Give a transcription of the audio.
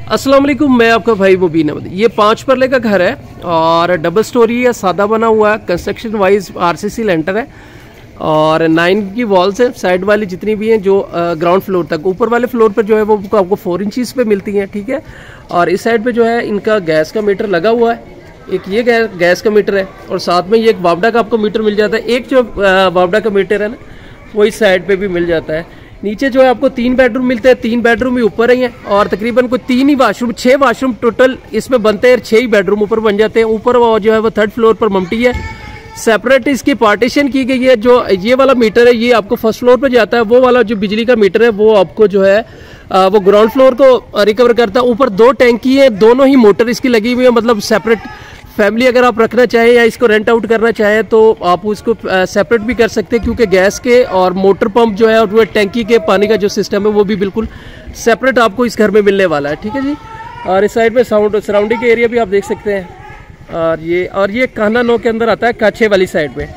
अस्सलाम वालेकुम, मैं आपका भाई मुबीन अहमद। ये 5 मरले का घर है और डबल स्टोरी है, सादा बना हुआ है। कंस्ट्रक्शन वाइज आरसीसी लेंटर है और 9 की वॉल्स है। साइड वाली जितनी भी हैं जो ग्राउंड फ्लोर तक, ऊपर वाले फ्लोर पर जो है वो आपको 4 इंचज़ पे मिलती हैं, ठीक है। और इस साइड पे जो है इनका गैस का मीटर लगा हुआ है। एक ये गैस का मीटर है और साथ में ये एक वापडा का आपको मीटर मिल जाता है। एक जो वापडा का मीटर है ना, वो इस साइड पे भी मिल जाता है। नीचे जो है आपको 3 बेडरूम मिलते हैं, 3 बेडरूम ही ऊपर ही हैं और तकरीबन कोई 3 ही वाशरूम, 6 वाशरूम टोटल इसमें बनते हैं। 6 ही बेडरूम ऊपर बन जाते हैं। ऊपर वो जो है वो 3rd फ्लोर पर ममटी है। सेपरेट इसकी पार्टीशन की गई है। जो ये वाला मीटर है ये आपको 1st फ्लोर पर जाता है। वो वाला जो बिजली का मीटर है वो आपको जो है वो ग्राउंड फ्लोर को रिकवर करता है। ऊपर 2 टैंकी है, दोनों ही मोटर इसकी लगी हुई है। मतलब सेपरेट फैमिली अगर आप रखना चाहें या इसको रेंट आउट करना चाहें तो आप उसको सेपरेट भी कर सकते हैं, क्योंकि गैस के और मोटर पंप जो है और वो टैंकी के पानी का जो सिस्टम है वो भी बिल्कुल सेपरेट आपको इस घर में मिलने वाला है, ठीक है जी। और इस साइड में सराउंडिंग एरिया भी आप देख सकते हैं। और ये कान्हा 9 के अंदर आता है, काछे वाली साइड में।